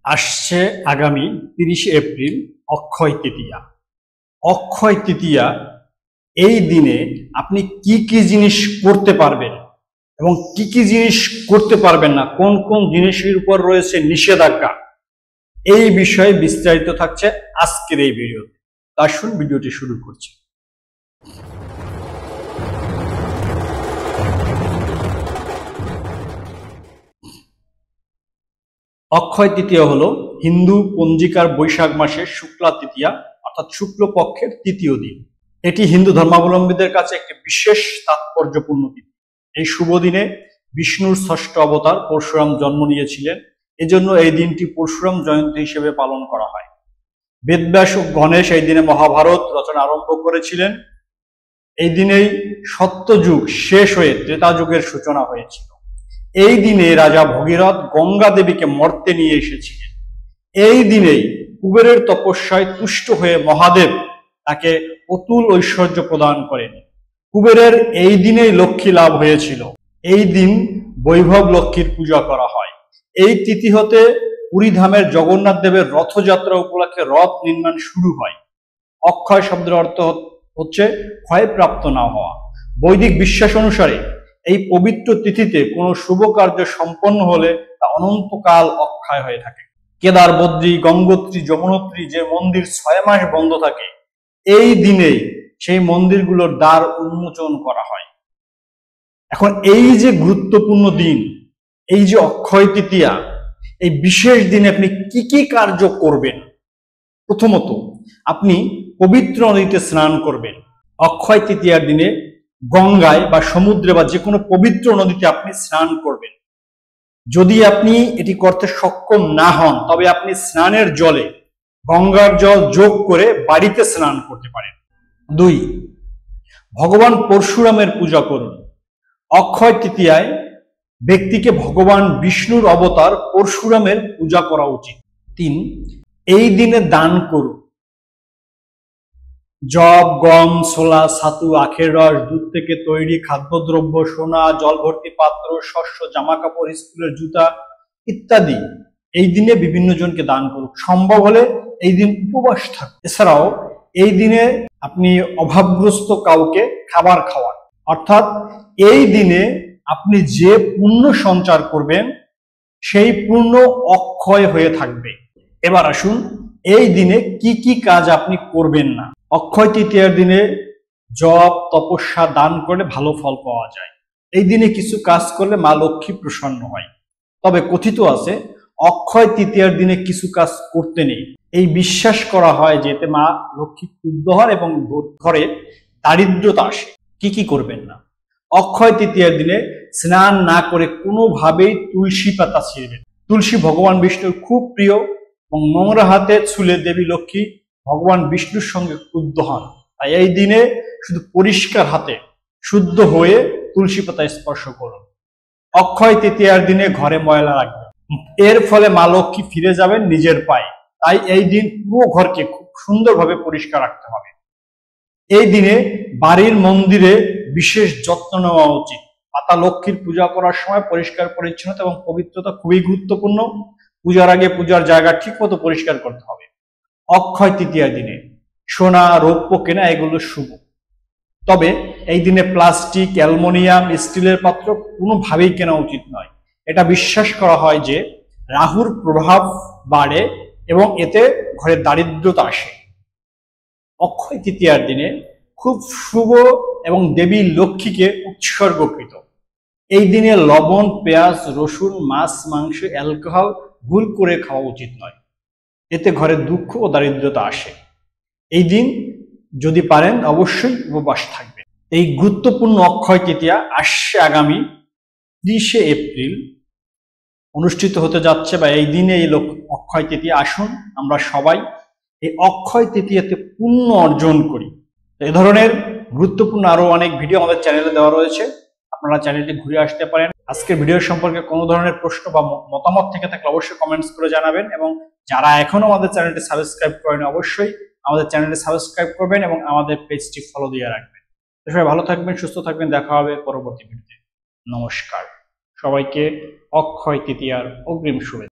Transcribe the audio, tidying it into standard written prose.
আসছে আগামী 30শে এপ্রিল অক্ষয় তৃতীয়া। অক্ষয় তৃতীয়া এই দিনে আপনি কি কি জিনিস করতে পারবেন এবং কি কি জিনিস করতে পারবেন না, কোন কোন জিনিসের উপর রয়েছে নিষেধাজ্ঞা, এই বিষয়ে বিস্তারিত থাকছে আজকের এই ভিডিওতে। আসুন ভিডিওটি শুরু করছি। অক্ষয় তৃতীয়া হলো হিন্দু পঞ্জিকার বৈশাখ মাসের শুক্লা তৃতীয়া অর্থাৎ শুক্লপক্ষের তৃতীয় দিন। এটি হিন্দু ধর্মাবলম্বীদের কাছে একটি বিশেষ তাৎপর্যপূর্ণ দিন। এই শুভ দিনে বিষ্ণুর ষষ্ঠ অবতার পরশুরাম জন্ম নিয়েছিলেন, এজন্য এই দিনটি পরশুরাম জয়ন্তী হিসেবে পালন করা হয়। বেদব্যাস ও গণেশ এই দিনে মহাভারত রচনা আরম্ভ করেছিলেন। এই দিনেই সত্যযুগ শেষ হয়ে ত্রেতা যুগের সূচনা হয়েছিল। এই দিনে রাজা ভগীরথ গঙ্গা দেবীকে মর্তে নিয়ে এসেছিলেন। এই দিনেই কুবেরের তপস্যায় তুষ্ট হয়ে মহাদেব তাকে অতুল ঐশ্বর্য প্রদান করেন। কুবেরের এই দিনেই লক্ষ্মী লাভ হয়েছিল। এই দিন বৈভব লক্ষ্মীর পূজা করা হয়। এই তিথি হতে পুরীধামের জগন্নাথ দেবের রথযাত্রা উপলক্ষে রথ নির্মাণ শুরু হয়। অক্ষয় শব্দের অর্থ হচ্ছে ক্ষয়প্রাপ্ত না হওয়া। বৈদিক বিশ্বাস অনুসারে এই পবিত্র তিথিতে কোনো শুভ কার্য সম্পন্ন হলে তা অনন্তকাল অক্ষয় হয়ে থাকে। কেদার, বদ্রী, গঙ্গোত্রী, যমুনোত্রী যে মন্দির 6 মাস বন্ধ থাকে, এই দিনেই সেই মন্দিরগুলোর দ্বার উন্মোচন করা হয়। এখন এই যে গুরুত্বপূর্ণ দিন, এই যে অক্ষয় তৃতীয়া, এই বিশেষ দিনে আপনি কি কি কার্য করবেন? প্রথমত, আপনি পবিত্র নদীতে স্নান করবেন। অক্ষয় তৃতীয়ার দিনে গঙ্গায় বা সমুদ্রে বা যে কোনো পবিত্র নদীতে আপনি স্নান করবেন। যদি আপনি এটি করতে সক্ষম না হন, তবে আপনি স্নানের জলে গঙ্গার জল যোগ করে বাড়িতে স্নান করতে পারেন। 2, ভগবান পরশুরামের পূজা করুন। অক্ষয় তৃতীয়ায় ব্যক্তিকে ভগবান বিষ্ণুর অবতার পরশুরামের পূজা করা উচিত। 3, এই দিনে দান করুন। জব, গম, ছোলা, ছাতু, আখের রস, দুধ থেকে তৈরি খাদ্যদ্রব্য, সোনা, জল ভর্তি পাত্র, শস্য, জামা কাপড়, স্কুলের জুতা ইত্যাদি এই দিনে বিভিন্ন জনকে দান করুন। সম্ভব হলে এই দিন উপবাস থাকুন। এছাড়াও এই দিনে আপনি অভাবগ্রস্ত কাউকে খাবার খাওয়ান। অর্থাৎ এই দিনে আপনি যে পুণ্য সঞ্চার করবেন সেই পুণ্য অক্ষয় হয়ে থাকবে। এবার আসুন, এই দিনে কি কি কাজ আপনি করবেন না। অক্ষয় তৃতীয়ার দিনে জপ, তপস্যা, দান করলে ভালো ফল পাওয়া যায়। এই দিনে কিছু কাজ করলে মা লক্ষ্মী প্রসন্ন হয়। তবে কথিত আছে অক্ষয় তৃতীয়ার দিনে কিছু কাজ করতে নেই। এই বিশ্বাস করা হয় যে এতে মা লক্ষ্মী ক্রুদ্ধ হন এবং ঘরে দারিদ্রতা আসে। কি কি করবেন না? অক্ষয় তৃতীয়ার দিনে স্নান না করে কোনোভাবেই তুলসী পাতা ছিঁড়বেন। তুলসী ভগবান বিষ্ণুর খুব প্রিয় এবং নোংরা হাতে ছুলে দেবী লক্ষ্মী ভগবান বিষ্ণুর সঙ্গে ক্রুদ্ধ হন। তাই এই দিনে শুধু পরিষ্কার হাতে শুদ্ধ হয়ে তুলসী পাতা স্পর্শ করুন। অক্ষয় তৃতীয়ার দিনে ঘরে ময়লা রাখবেন, এর ফলে মা লক্ষ্মী ফিরে যাবেন নিজের পায়ে। তাই এই দিন পুরো ঘরকে খুব সুন্দরভাবে পরিষ্কার রাখতে হবে। এই দিনে বাড়ির মন্দিরে বিশেষ যত্ন নেওয়া উচিত। মাতা লক্ষ্মীর পূজা করার সময় পরিষ্কার পরিচ্ছন্নতা এবং পবিত্রতা খুবই গুরুত্বপূর্ণ। পূজার আগে পূজার জায়গা ঠিক মতো পরিষ্কার করতে হবে। অক্ষয় তৃতীয়ার দিনে সোনা, রৌপ্য কেনা এগুলো শুভ। তবে এই দিনে প্লাস্টিক, অ্যালুমিনিয়াম, স্টিলের পাত্র কোনোভাবেই কেনা উচিত নয়। এটা বিশ্বাস করা হয় যে রাহুর প্রভাব বাড়ে এবং এতে ঘরে দারিদ্রতা আসে। অক্ষয় তৃতীয়ার দিনে খুব শুভ এবং দেবী লক্ষ্মীকে উৎসর্গকৃত। এই দিনে লবণ, পেঁয়াজ, রসুন, মাছ, মাংস, অ্যালকোহল ভুল করে খাওয়া উচিত নয়। এতে ঘরে দুঃখ ও দারিদ্রতা আসে। এই দিন যদি পারেন অবশ্যই উপবাস থাকবে। এই গুরুত্বপূর্ণ অক্ষয় তৃতীয়া আসছে আগামী 30শে এপ্রিল অনুষ্ঠিত হতে যাচ্ছে, বা এই দিনে এই অক্ষয় তৃতীয়া। আসুন আমরা সবাই এই অক্ষয় তৃতীয়াতে পুণ্য অর্জন করি। এই ধরনের গুরুত্বপূর্ণ আরো অনেক ভিডিও আমাদের চ্যানেলে দেওয়া রয়েছে, আপনারা চ্যানেলটি ঘুরে আসতে পারেন। আজকের ভিডিও সম্পর্কে কোনো ধরনের প্রশ্ন বা মতামত থেকে থাকলে অবশ্যই কমেন্টস করে জানাবেন, এবং যারা এখনো আমাদের চ্যানেলটি সাবস্ক্রাইব করেন অবশ্যই আমাদের চ্যানেলটি সাবস্ক্রাইব করবেন এবং আমাদের পেজটি ফলো দিয়ে রাখবেন। সবাই ভালো থাকবেন, সুস্থ থাকবেন, দেখা হবে পরবর্তী ভিডিওতে। নমস্কার, সবাইকে অক্ষয় তৃতীয়ার অগ্রিম শুভেচ্ছা।